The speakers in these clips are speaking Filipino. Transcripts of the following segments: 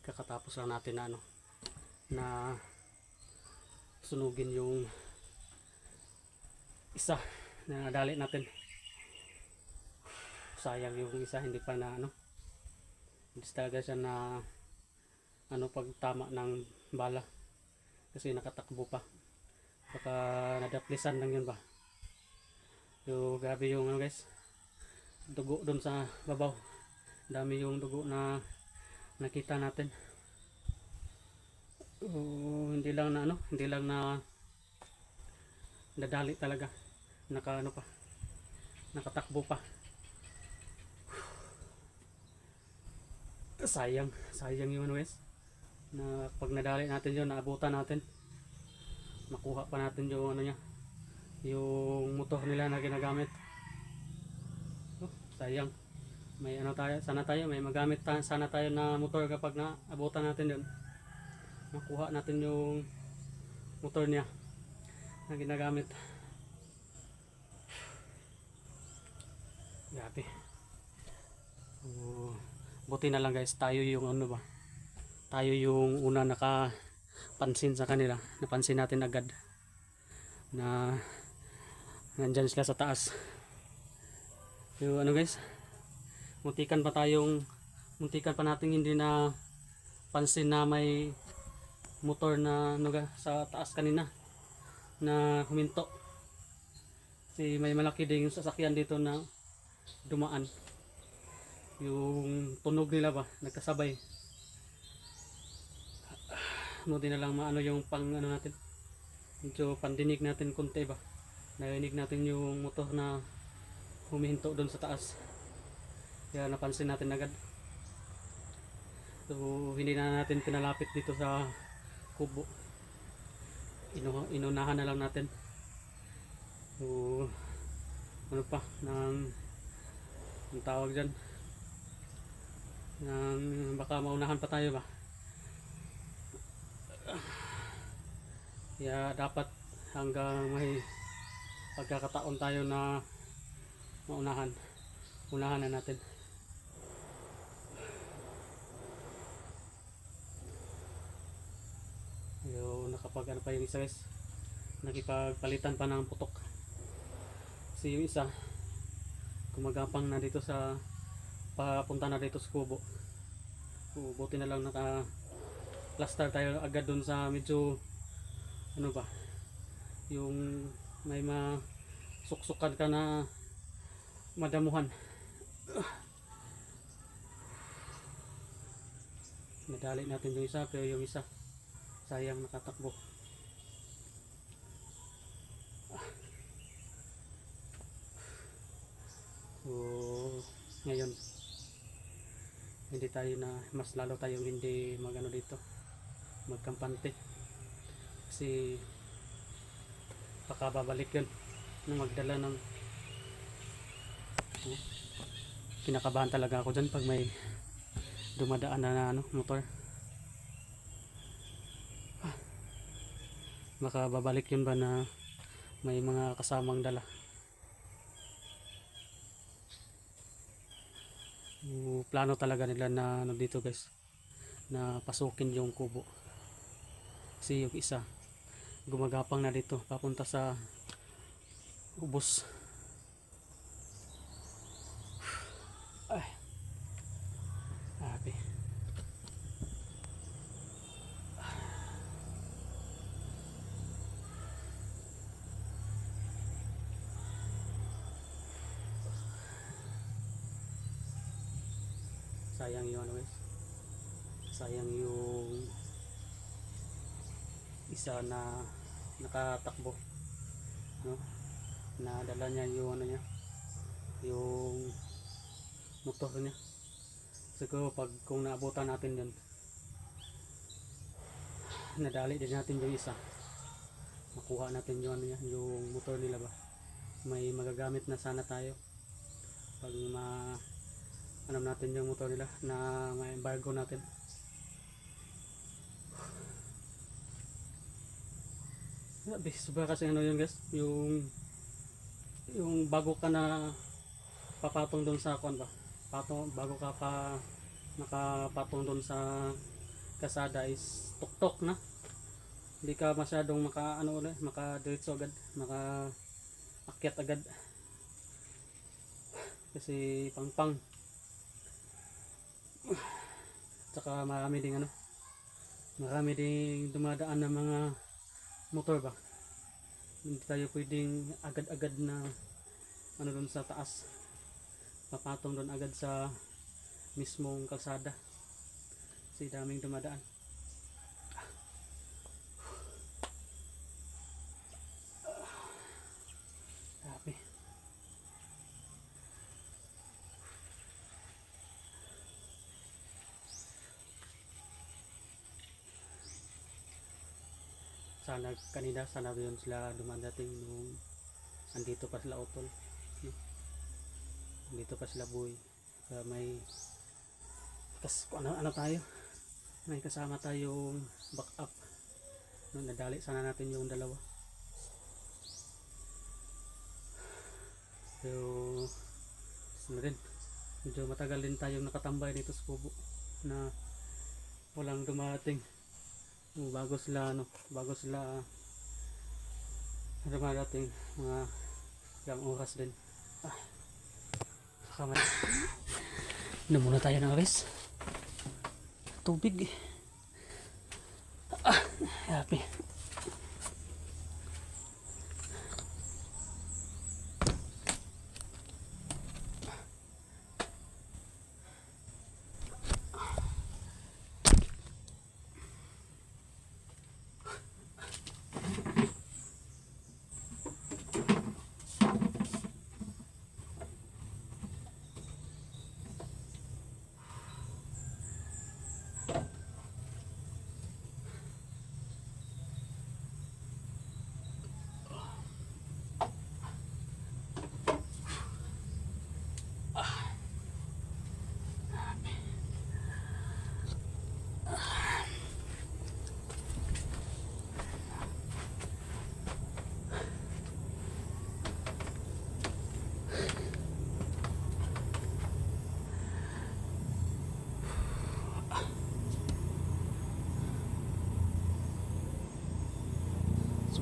kakatapos lang natin na na sunugin yung isa na dali natin. Sayang yung isa, hindi pa na hindi talaga siya na pag tama ng bala kasi nakatakbo pa, baka nadaplisan lang yun ba. So grabe yung guys, dugo dun sa babaw, dami yung dugo na nakita natin. Hindi lang na nadali talaga, nakatakbo pa. Sayang yung guys, na pag nadali natin yun, naabutan natin, makuha pa natin yung niya, yung motor nila na ginagamit. Sayang, may tayo may magamit sana tayo na motor kapag naabutan natin yun, makuha natin yung motor niya na ginagamit. Grabe. Buti na lang guys, tayo yung tayo yung una nakapansin sa kanila. Napansin natin agad na nandyan sila sa taas. So guys, muntikan pa natin hindi na pansin na may motor na sa taas kanina na huminto. Kasi may malaki ding sasakyan dito na dumaan. Yung tunog nila ba nagkasabay. Buti na lang maano yung natin, medyo pandinig natin konti ba, narinig natin yung motor na humihinto doon sa taas, kaya napansin natin agad. So hindi na natin pinalapit dito sa kubo, inunahan na lang natin. So ang tawag dyan, baka maunahan pa tayo ba. Kaya dapat hanggang may pagkakataon tayo na unahan na natin. Yung nakapag pa yung isa guys, nakipagpalitan pa ng putok. Kasi yung isa gumagapang na dito papunta na dito sa kubo. Buti na lang naka plaster tayo agad dun sa medyo yung may masuksukan ka na madamuhan. Nadali natin yung isa, pero yung isa sayang, nakatakbo. So ngayon hindi tayo mas lalo tayong hindi dito magkampante, kasi baka babalik yun nung magdala ng kinakabahan talaga ako dyan pag may dumadaan na motor. Baka babalik yun ba na may mga kasamang dala. Plano talaga nila na dito guys, na pasukin yung kubo. Kasi yung isa gumagapang na dito papunta sa ubos. Ay, grabe. Sayang yung guys, sayang yung isa na nakatakbo, na dala niya yung yung motor niya. Siguro kung naabutan natin yun, nadali din natin yung isa, makuha natin yung yung motor nila ba. May magagamit na sana tayo pag natin yung motor nila na may embargo natin. Sobra kasi yun guys, yung bago ka na papatong doon sa bago ka pa nakapatong doon sa kasada is tuktok na. Hindi ka masyadong makadiretso agad, makaakyat agad. Kasi pangpang. Tsaka marami ding dumadaan ng mga motor ba. Hindi tayo pwedeng agad-agad na doon sa taas. Papatong doon agad sa mismong kalsada. Kasi daming dumadaan. Grabe. Sana yun sila dumadating nung andito pa sila utol. Andito pa sila buhay. May tayo. May kasama tayong backup. Nadali sana natin yung dalawa. So, medyo matagal din tayong nakatambay dito sa kubo na walang dumating. Bago sila dumadating, mga ilang oras din. Muna tayo ng alis. Tubig. Happy.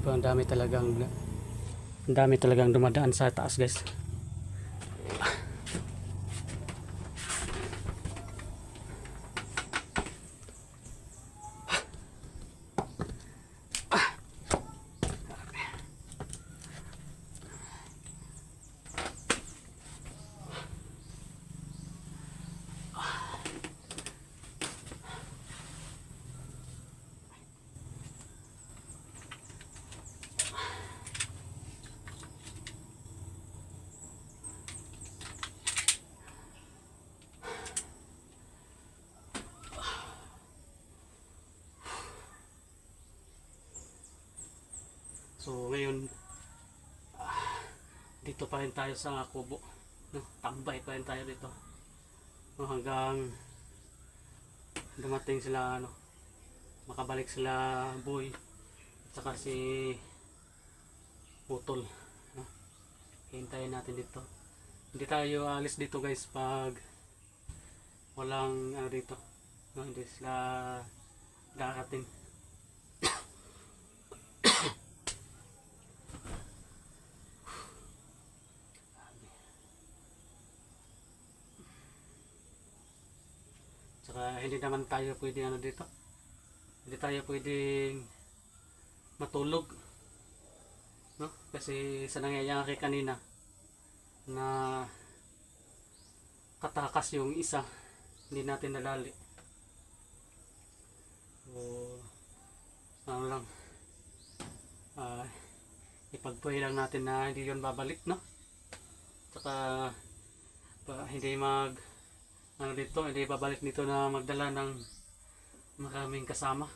Sobrang dami talagang dumadaan sa taas, guys. So ngayon, dito pa rin tayo sa kubo, no? Tambay pa rin tayo dito, no? Hanggang dumating sila, makabalik sila Boy at saka si Putol, no? Hintayin natin dito. Hindi tayo alis dito, guys, pag walang dito, no? Hindi sila darating. Saka hindi naman tayo pwedeng dito. Hindi tayo pwedeng matulog, no? Kasi sa nangyayari kanina na katakas yung isa, hindi natin nalali. So, ipag-pray lang natin na hindi yun babalik, no? Saka hindi hindi babalik dito na magdala ng maraming kasama.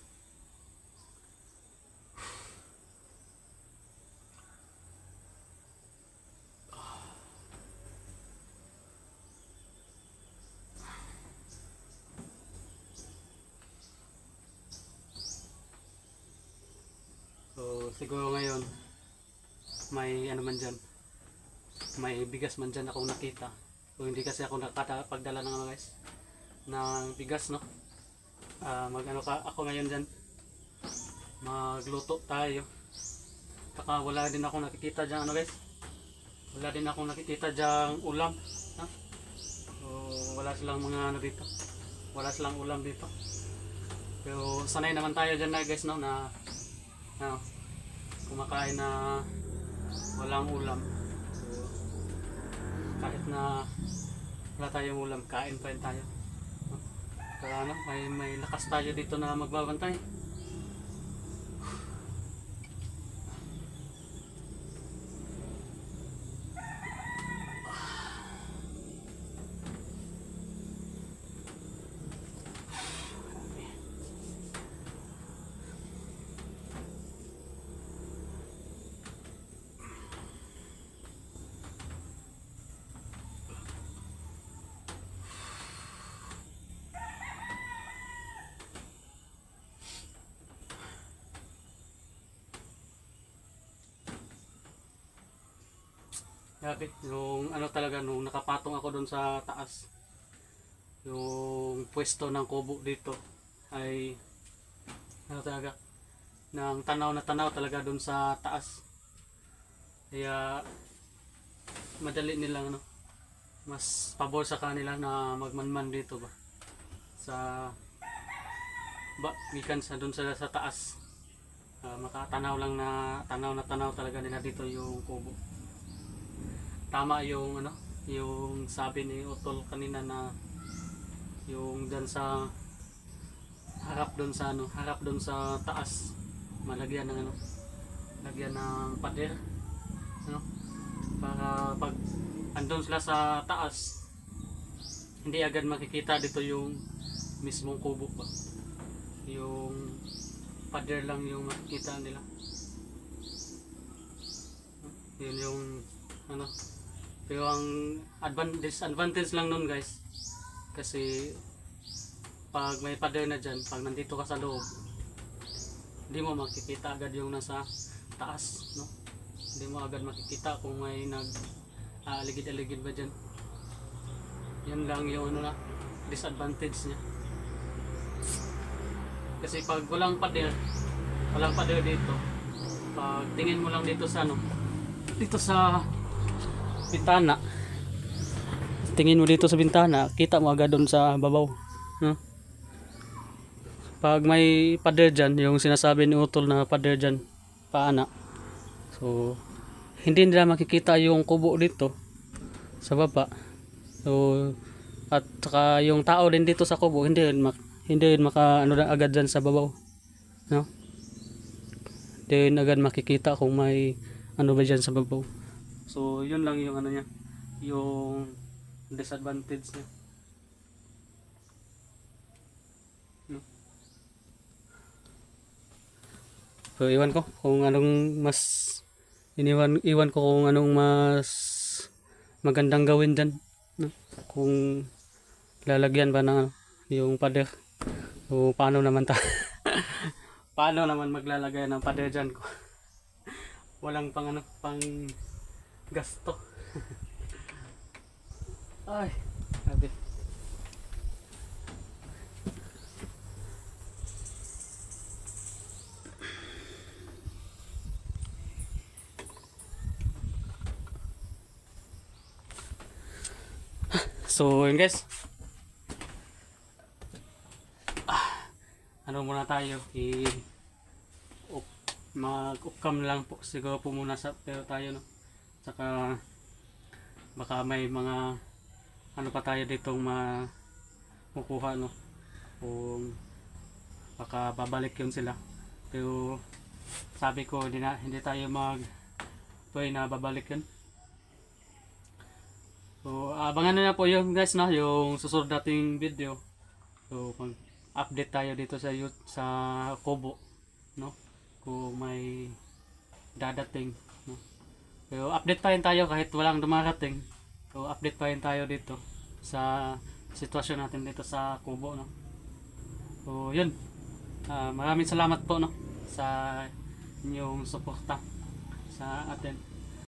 So siguro ngayon may man dyan, may bigas man dyan akong nakita. So hindi kasi ako nakapagdala ng guys ng bigas, no? Mag-ano ka ako ngayon dyan. Magluto tayo. Taka wala din ako nakikita dyan ano guys. Wala din ako nakikita dyan ulam. Ha? So, wala silang mga ano dito. Wala silang ulam dito. Pero sanay naman tayo dyan na guys no na kumakain na walang ulam. So, kahit na wala tayong ulam, kain pa rin tayo. Kaya ano, may lakas tayo dito na magbabantay. Grabe, yung ano talaga nung nakapatong ako doon sa taas. Yung pwesto ng kubo dito ay ano talaga ng tanaw na tanaw talaga doon sa taas. Kaya madali nilang ano mas pabor sa kanila na magmanman dito ba sa gikan sa doon sa taas. Makatanaw lang na tanaw talaga nila dito yung kubo. Tama yung ano, yung sabi ni Utol kanina na yung dyan sa harap doon sa taas malagyan ng ano, lagyan ng pader ano, para pag andun sila sa taas hindi agad makikita dito yung mismong kubo ba, yung pader lang yung makikita nila. Yun yung ano. Pero ang disadvantage lang nun guys, kasi pag may pader na dyan, pag nandito ka sa loob, hindi mo makikita agad yung nasa taas, no? Hindi mo agad makikita kung may nag-aligid-aligid ba dyan. Yan lang yung ano na, disadvantage niya. Kasi pag walang pader dito, pag tingin mo lang dito sa ano, dito sa bintana, tingin mo dito sa bintana, kita mo agad doon sa babaw, no? Pag may pader dyan, yung sinasabi ni Utol na pader dyan paana, so hindi nila makikita yung kubo dito sa baba. So at saka yung tao din dito sa kubo hindi rin maka ano agad dyan sa babaw, no? Hindi rin agad makikita kung may ano ba dyan sa babaw. So yun lang yung ano niya, yung disadvantage niya. No? So iwan ko kung anong mas iwan ko kung anong mas magandang gawin dyan, no? Kung lalagyan ba ng yung pader o paano naman paano naman maglalagay ng pader dyan ko. Walang pang ano, pang gasto. Ay, grabe. So, yun guys. Ano muna tayo? Mag-upcam lang po siguro po muna sa pero tayo, no? Saka baka may mga ano pa tayo ditong makukuha, no? Kung baka babalik yun sila. Pero sabi ko hindi tayo na babalik yun. So abangan na po yun guys, no? Yung susunod nating video. So mag-update tayo dito sa kubo, no? Kung may dadating, no? Pero update pa rin tayo kahit walang dumarating. So update pa rin tayo dito sa sitwasyon natin dito sa kubo, no? So yun. Maraming salamat po, no, sa inyong suporta sa atin.